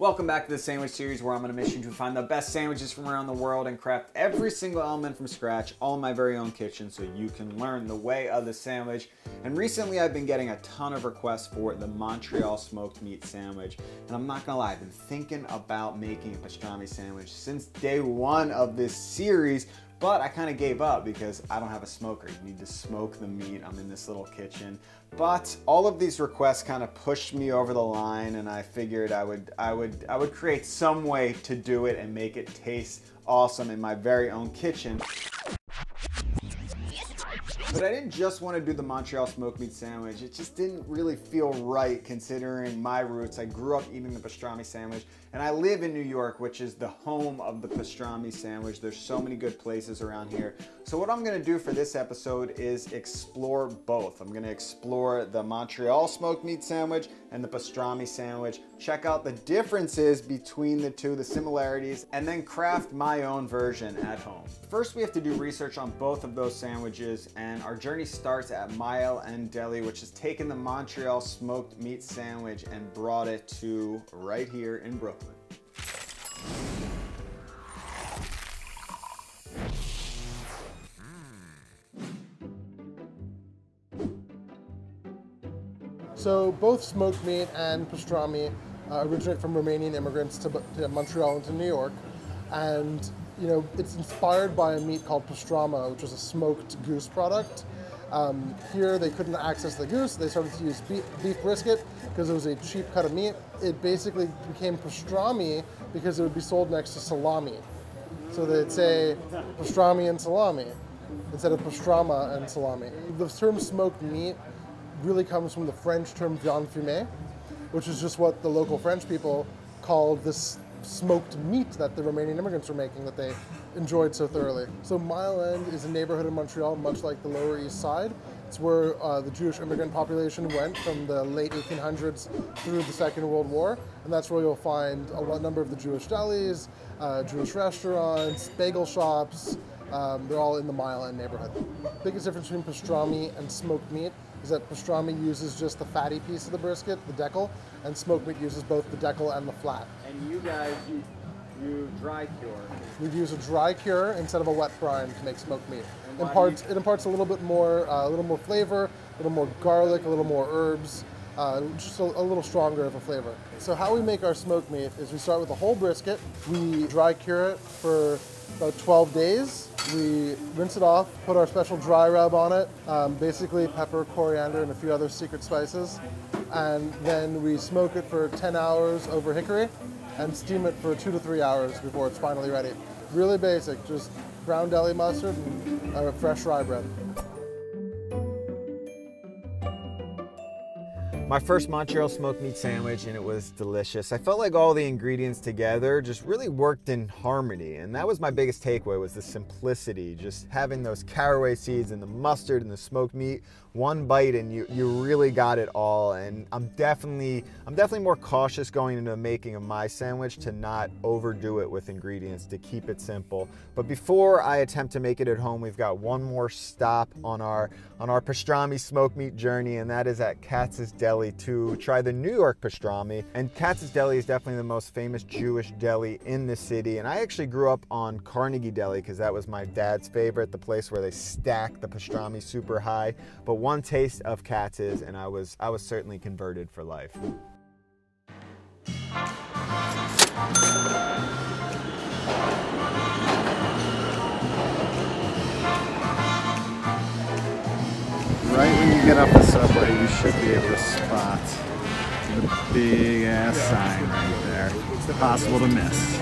Welcome back to the sandwich series where I'm on a mission to find the best sandwiches from around the world and craft every single element from scratch, all in my very own kitchen, so you can learn the way of the sandwich. And recently I've been getting a ton of requests for the Montreal smoked meat sandwich. And I'm not gonna lie, I've been thinking about making a pastrami sandwich since day one of this series, but I kind of gave up because I don't have a smoker. You need to smoke the meat. I'm in this little kitchen. But all of these requests kind of pushed me over the line, and I figured I would create some way to do it and make it taste awesome in my very own kitchen. But I didn't just want to do the Montreal smoked meat sandwich. It just didn't really feel right considering my roots. I grew up eating the pastrami sandwich, and I live in New York, which is the home of the pastrami sandwich. There's so many good places around here. So what I'm gonna do for this episode is explore both. I'm gonna explore the Montreal smoked meat sandwich and the pastrami sandwich, check out the differences between the two, the similarities, and then craft my own version at home. First, we have to do research on both of those sandwiches, and our journey starts at Mile End Deli, which has taken the Montreal smoked meat sandwich and brought it to right here in Brooklyn. So both smoked meat and pastrami originate from Romanian immigrants to Montreal and to New York, and it's inspired by a meat called pastrama, which is a smoked goose product. Here they couldn't access the goose. They started to use beef brisket because it was a cheap cut of meat. It basically became pastrami because it would be sold next to salami. So they'd say pastrami and salami instead of pastrama and salami. The term smoked meat really comes from the French term viande fumée, which is just what the local French people called this smoked meat that the Romanian immigrants were making that they enjoyed so thoroughly. So Mile End is a neighborhood in Montreal, much like the Lower East Side. It's where the Jewish immigrant population went from the late 1800s through the Second World War, and that's where you'll find a number of the Jewish delis, Jewish restaurants, bagel shops. They're all in the Mile End neighborhood. The biggest difference between pastrami and smoked meat is that pastrami uses just the fatty piece of the brisket, the decal, and smoked meat uses both the decal and the flat. And you guys, you dry cure. We'd use a dry cure instead of a wet brine to make smoked meat. It imparts a little more flavor, a little more garlic, a little more herbs, just a little stronger of a flavor. So how we make our smoked meat is we start with a whole brisket. We dry cure it for about 12 days. We rinse it off, put our special dry rub on it, basically pepper, coriander, and a few other secret spices. And then we smoke it for 10 hours over hickory and steam it for 2 to 3 hours before it's finally ready. Really basic, just ground deli mustard and fresh rye bread. My first Montreal smoked meat sandwich, and it was delicious. I felt like all the ingredients together just really worked in harmony, and that was my biggest takeaway, was the simplicity. Just having those caraway seeds and the mustard and the smoked meat, one bite and you really got it all. And I'm definitely more cautious going into the making of my sandwich to not overdo it with ingredients, to keep it simple. But before I attempt to make it at home, we've got one more stop on our pastrami smoked meat journey, and that is at Katz's Deli to try the New York pastrami. And Katz's Deli is definitely the most famous Jewish deli in the city, and I actually grew up on Carnegie Deli because that was my dad's favorite, the place where they stack the pastrami super high. But one taste of Katz's and I was certainly converted for life. Right when you get off the subway, you should be able to spot the big ass sign right there. It's impossible to miss.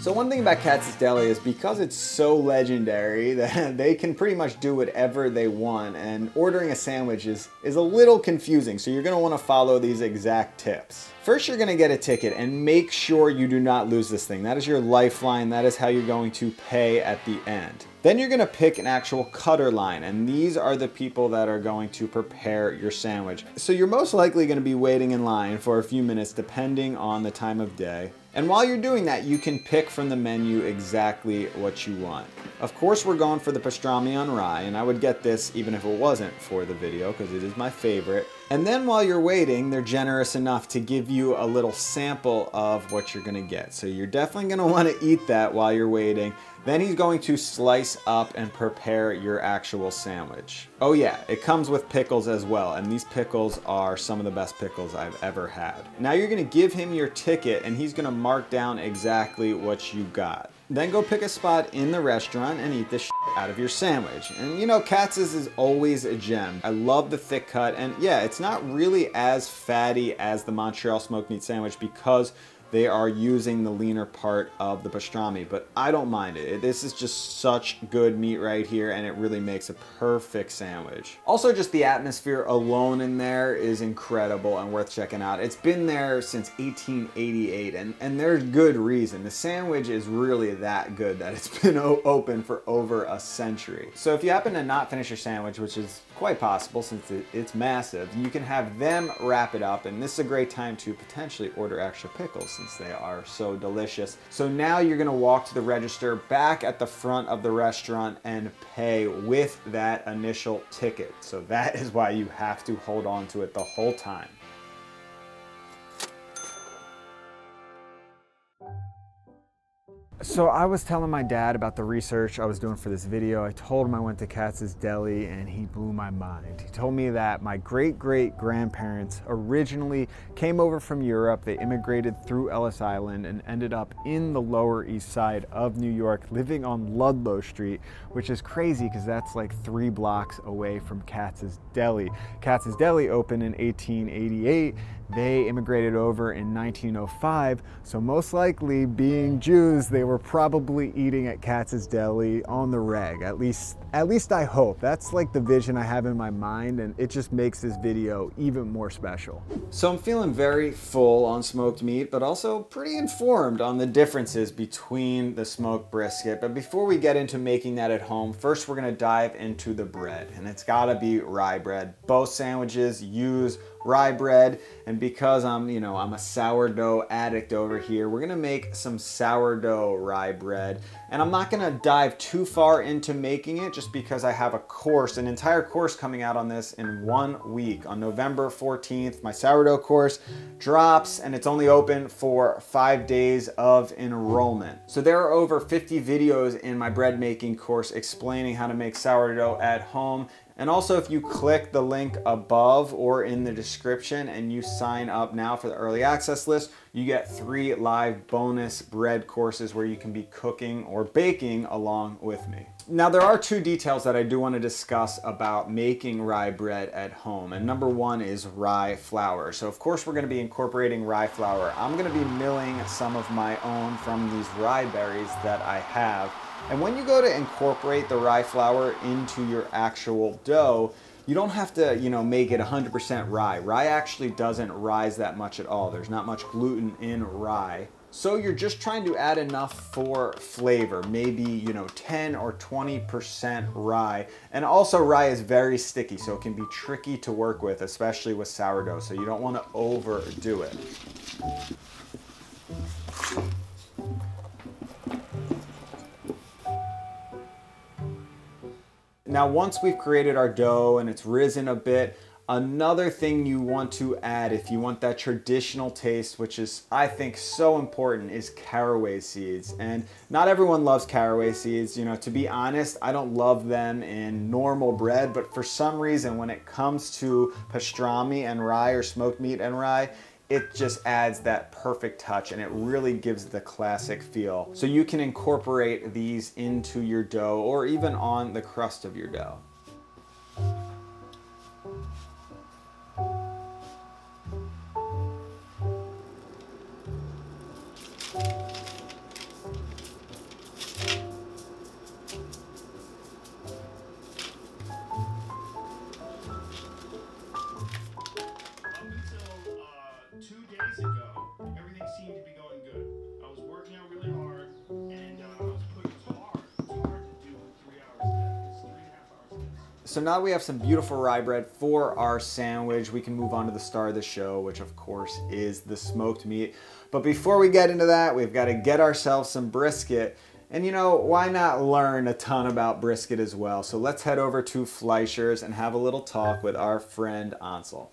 So one thing about Katz's Deli is because it's so legendary that they can pretty much do whatever they want, and ordering a sandwich is a little confusing, so you're going to want to follow these exact tips. First, you're going to get a ticket and make sure you do not lose this thing. That is your lifeline. That is how you're going to pay at the end. Then you're going to pick an actual cutter line, and these are the people that are going to prepare your sandwich. So you're most likely going to be waiting in line for a few minutes depending on the time of day. And while you're doing that, you can pick from the menu exactly what you want. Of course, we're going for the pastrami on rye, and I would get this even if it wasn't for the video because it is my favorite. And then while you're waiting, they're generous enough to give you a little sample of what you're gonna get. So you're definitely gonna wanna eat that while you're waiting. Then he's going to slice up and prepare your actual sandwich. Oh yeah, it comes with pickles as well, and these pickles are some of the best pickles I've ever had. Now you're gonna give him your ticket and he's gonna mark down exactly what you got. Then go pick a spot in the restaurant and eat the shit out of your sandwich. And you know, Katz's is always a gem. I love the thick cut, and yeah, it's not really as fatty as the Montreal smoked meat sandwich because they are using the leaner part of the pastrami, but I don't mind it. This is just such good meat right here, and it really makes a perfect sandwich. Also, just the atmosphere alone in there is incredible and worth checking out. It's been there since 1888, and there's good reason. The sandwich is really that good that it's been open for over a century. So if you happen to not finish your sandwich, which is quite possible since it's massive, you can have them wrap it up, and this is a great time to potentially order extra pickles since they are so delicious. So now you're gonna walk to the register back at the front of the restaurant and pay with that initial ticket. So that is why you have to hold on to it the whole time. So I was telling my dad about the research I was doing for this video. I told him I went to Katz's Deli and he blew my mind. He told me that my great-great-grandparents originally came over from Europe. They immigrated through Ellis Island and ended up in the Lower East Side of New York, living on Ludlow Street, which is crazy because that's like 3 blocks away from Katz's Deli. Katz's Deli opened in 1888. They immigrated over in 1905, so most likely, being Jews, they were probably eating at Katz's Deli on the reg. At least I hope. That's like the vision I have in my mind, and it just makes this video even more special. So I'm feeling very full on smoked meat, but also pretty informed on the differences between the smoked brisket. But before we get into making that at home, first we're gonna dive into the bread, and it's gotta be rye bread. Both sandwiches use rye bread, and because I'm a sourdough addict over here, we're gonna make some sourdough rye bread. And I'm not gonna dive too far into making it just because I have a course, an entire course coming out on this in 1 week. On November 14th, my sourdough course drops, and it's only open for 5 days of enrollment. So there are over 50 videos in my bread making course explaining how to make sourdough at home. And also, if you click the link above or in the description and you sign up now for the early access list, you get 3 live bonus bread courses where you can be cooking or baking along with me. Now, there are 2 details that I do want to discuss about making rye bread at home. And number 1 is rye flour. So of course we're going to be incorporating rye flour. I'm going to be milling some of my own from these rye berries that I have. And when you go to incorporate the rye flour into your actual dough, you don't have to, make it 100% rye. Rye actually doesn't rise that much at all. There's not much gluten in rye. So you're just trying to add enough for flavor, maybe, 10 or 20% rye. And also rye is very sticky, so it can be tricky to work with, especially with sourdough. So you don't want to overdo it. Now, once we've created our dough and it's risen a bit, another thing you want to add if you want that traditional taste, which is, I think, so important, is caraway seeds. And not everyone loves caraway seeds. To be honest, I don't love them in normal bread, but for some reason, when it comes to pastrami and rye or smoked meat and rye, it just adds that perfect touch, and it really gives the classic feel. So you can incorporate these into your dough or even on the crust of your dough. So now we have some beautiful rye bread for our sandwich. We can move on to the star of the show, which of course is the smoked meat. But before we get into that, we've got to get ourselves some brisket. And you know, why not learn a ton about brisket as well? So let's head over to Fleishers and have a little talk with our friend Ansel.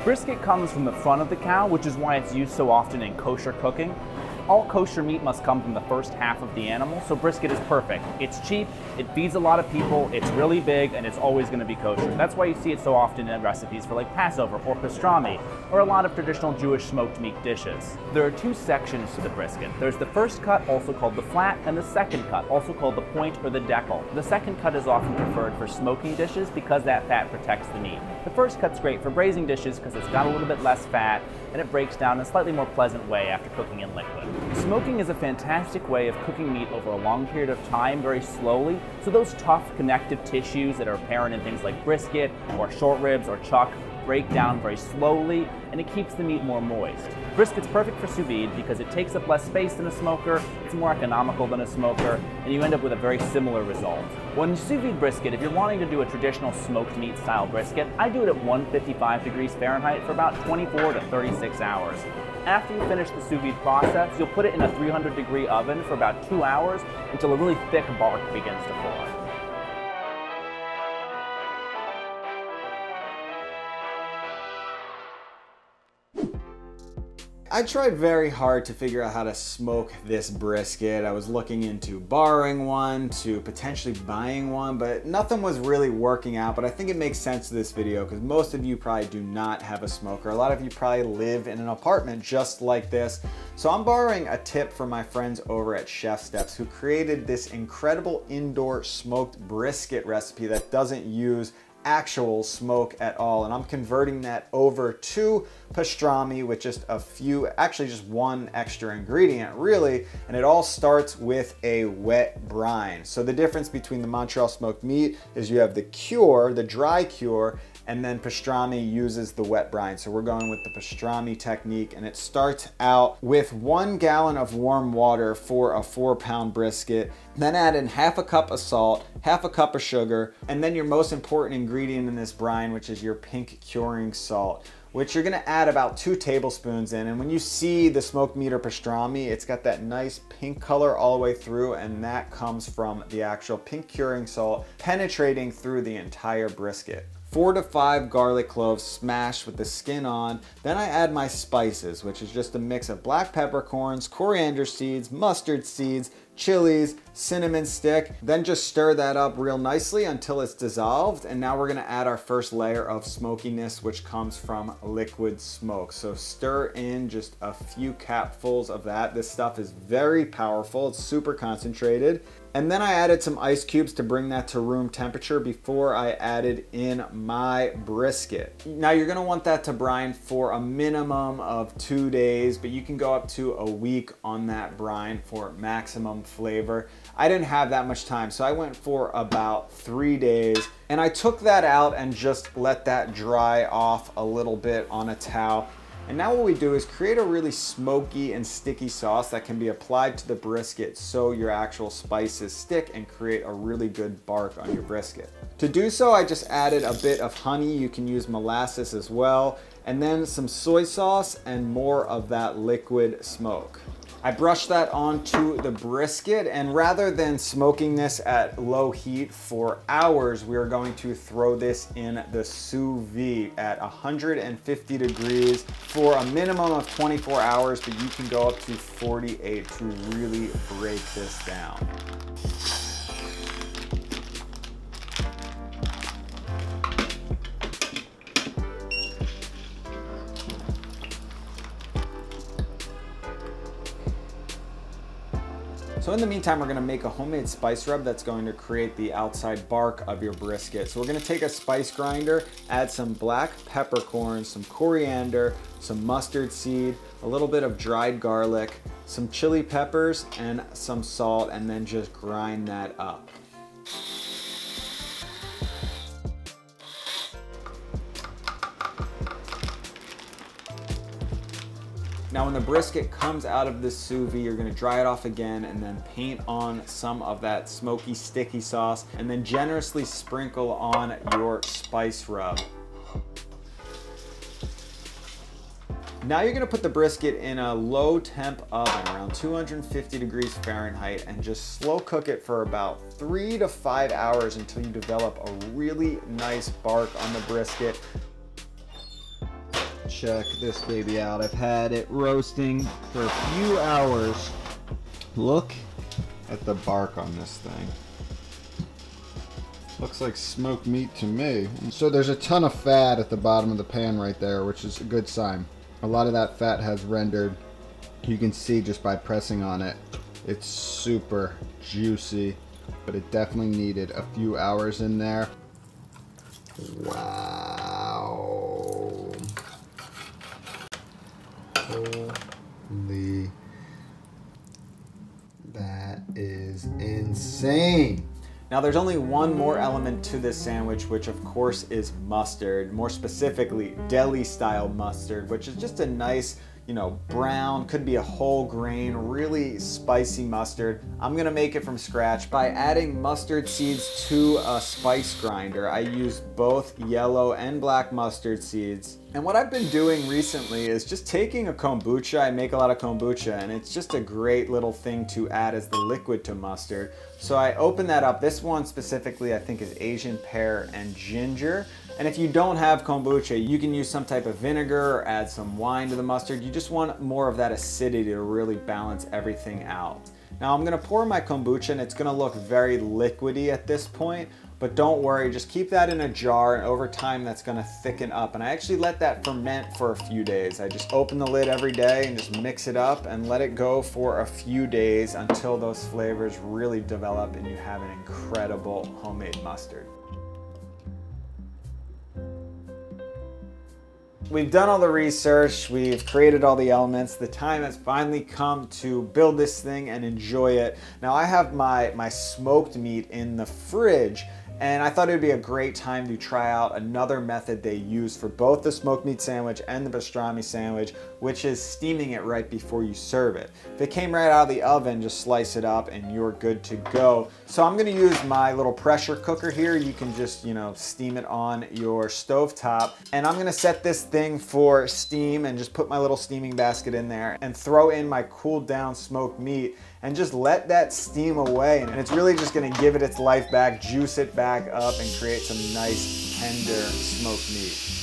Brisket comes from the front of the cow, which is why it's used so often in kosher cooking. All kosher meat must come from the first half of the animal, so brisket is perfect. It's cheap, it feeds a lot of people, it's really big, and it's always going to be kosher. That's why you see it so often in recipes for like Passover or pastrami, or a lot of traditional Jewish smoked meat dishes. There are two sections to the brisket. There's the first cut, also called the flat, and the second cut, also called the point or the decal. The second cut is often preferred for smoking dishes because that fat protects the meat. The first cut's great for braising dishes because it's got a little bit less fat, and it breaks down in a slightly more pleasant way after cooking in liquid. Smoking is a fantastic way of cooking meat over a long period of time very slowly, so those tough connective tissues that are apparent in things like brisket or short ribs or chuck break down very slowly, and it keeps the meat more moist. Brisket's perfect for sous vide because it takes up less space than a smoker, it's more economical than a smoker, and you end up with a very similar result. When you sous vide brisket, if you're wanting to do a traditional smoked meat style brisket, I do it at 155 degrees Fahrenheit for about 24 to 36 hours. After you finish the sous vide process, you'll put it in a 300-degree oven for about 2 hours until a really thick bark begins to form. I tried very hard to figure out how to smoke this brisket. I was looking into borrowing one, to potentially buying one, but nothing was really working out. But I think it makes sense to this video because most of you probably do not have a smoker. A lot of you probably live in an apartment just like this. So I'm borrowing a tip from my friends over at Chef Steps who created this incredible indoor smoked brisket recipe that doesn't use actual smoke at all, and I'm converting that over to pastrami with just a few, actually just one extra ingredient really, and it all starts with a wet brine. So the difference between the Montreal smoked meat is you have the cure, the dry cure, and then pastrami uses the wet brine. So we're going with the pastrami technique, and it starts out with 1 gallon of warm water for a 4-pound brisket. Then add in half a cup of salt, half a cup of sugar, and then your most important ingredient in this brine, which is your pink curing salt, which you're gonna add about 2 tablespoons in. And when you see the smoked meat or pastrami, it's got that nice pink color all the way through, and that comes from the actual pink curing salt penetrating through the entire brisket. 4 to 5 garlic cloves smashed with the skin on. Then I add my spices, which is just a mix of black peppercorns, coriander seeds, mustard seeds, chilies, cinnamon stick. Then just stir that up real nicely until it's dissolved. And now we're gonna add our first layer of smokiness, which comes from liquid smoke. So stir in just a few capfuls of that. This stuff is very powerful. It's super concentrated. And then I added some ice cubes to bring that to room temperature before I added in my brisket. Now you're gonna want that to brine for a minimum of 2 days, but you can go up to a week on that brine for maximum flavor. I didn't have that much time, so I went for about 3 days. And I took that out and just let that dry off a little bit on a towel. And now what we do is create a really smoky and sticky sauce that can be applied to the brisket so your actual spices stick and create a really good bark on your brisket. To do so, I just added a bit of honey. You can use molasses as well, and then some soy sauce and more of that liquid smoke. I brushed that onto the brisket, and rather than smoking this at low heat for hours, we are going to throw this in the sous vide at 150 degrees for a minimum of 24 hours, but you can go up to 48 to really break this down. So in the meantime, we're gonna make a homemade spice rub that's going to create the outside bark of your brisket. So we're gonna take a spice grinder, add some black peppercorns, some coriander, some mustard seed, a little bit of dried garlic, some chili peppers, and some salt, and then just grind that up. Now when the brisket comes out of the sous vide, you're gonna dry it off again and then paint on some of that smoky, sticky sauce, and then generously sprinkle on your spice rub. Now you're gonna put the brisket in a low temp oven around 250 degrees Fahrenheit and just slow cook it for about 3 to 5 hours until you develop a really nice bark on the brisket. Check this baby out. I've had it roasting for a few hours. Look at the bark on this thing. Looks like smoked meat to me. So there's a ton of fat at the bottom of the pan right there, which is a good sign. A lot of that fat has rendered. You can see just by pressing on it. It's super juicy, but it definitely needed a few hours in there. Wow. Holy. That is insane. Now there's only one more element to this sandwich, which of course is mustard, more specifically deli style mustard, which is just a nice, you know, brown, could be a whole grain, really spicy mustard. I'm gonna make it from scratch by adding mustard seeds to a spice grinder. I use both yellow and black mustard seeds. And what I've been doing recently is just taking a kombucha. I make a lot of kombucha, and it's just a great little thing to add as the liquid to mustard. So I open that up. This one specifically I think is Asian pear and ginger. And if you don't have kombucha, you can use some type of vinegar or add some wine to the mustard. You just want more of that acidity to really balance everything out. Now I'm gonna pour my kombucha, and it's gonna look very liquidy at this point, but don't worry, just keep that in a jar, and over time that's gonna thicken up. And I actually let that ferment for a few days. I just open the lid every day and just mix it up and let it go for a few days until those flavors really develop and you have an incredible homemade mustard. We've done all the research, we've created all the elements. The time has finally come to build this thing and enjoy it. Now I have my smoked meat in the fridge, and I thought it would be a great time to try out another method they use for both the smoked meat sandwich and the pastrami sandwich, which is steaming it right before you serve it. If it came right out of the oven, just slice it up and you're good to go. So I'm gonna use my little pressure cooker here. You can just, you know, steam it on your stovetop. And I'm gonna set this thing for steam and just put my little steaming basket in there and throw in my cooled down smoked meat and just let that steam away. And it's really just gonna give it its life back, juice it back up, and create some nice, tender smoked meat.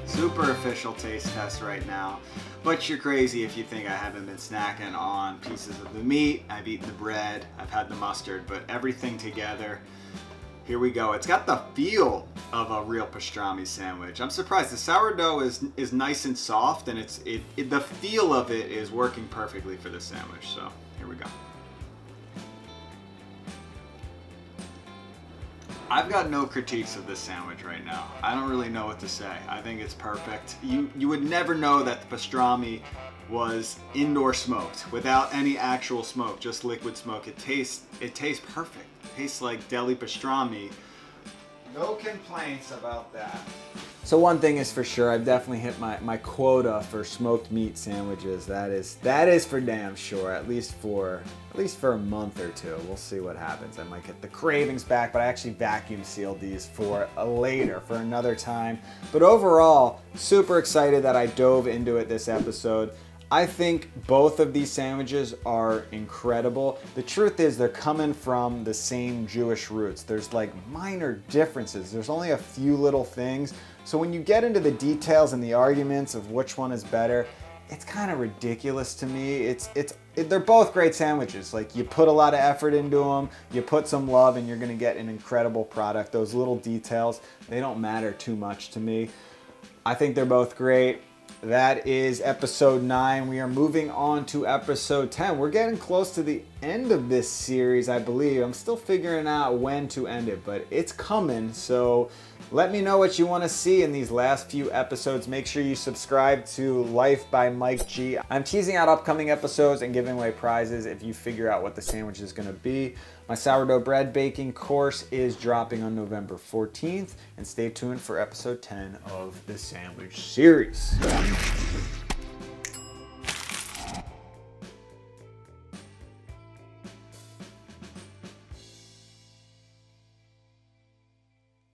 Super official taste test right now, but you're crazy if you think I haven't been snacking on pieces of the meat. I've eaten the bread, I've had the mustard, but everything together, here we go. It's got the feel of a real pastrami sandwich. I'm surprised. The sourdough is nice and soft, and the feel of it is working perfectly for the sandwich. So here we go. I've got no critiques of this sandwich right now. I don't really know what to say. I think it's perfect. You would never know that the pastrami was indoor smoked without any actual smoke, just liquid smoke. It tastes perfect. It tastes like deli pastrami. No complaints about that. So one thing is for sure, I've definitely hit my quota for smoked meat sandwiches. That is for damn sure, at least for a month or two. We'll see what happens. I might get the cravings back, but I actually vacuum sealed these for later, for another time. But overall, super excited that I dove into it this episode. I think both of these sandwiches are incredible. The truth is they're coming from the same Jewish roots. There's like minor differences. There's only a few little things. So when you get into the details and the arguments of which one is better, it's kind of ridiculous to me. They're both great sandwiches. Like, you put a lot of effort into them, you put some love, and you're gonna get an incredible product. Those little details, they don't matter too much to me. I think they're both great. That is episode 9. We are moving on to episode 10. We're getting close to the end of this series, I believe. I'm still figuring out when to end it, but it's coming. So let me know what you want to see in these last few episodes. Make sure you subscribe to Life by Mike G. I'm teasing out upcoming episodes and giving away prizes if you figure out what the sandwich is going to be. My sourdough bread baking course is dropping on November 14th, and stay tuned for episode 10 of the sandwich series.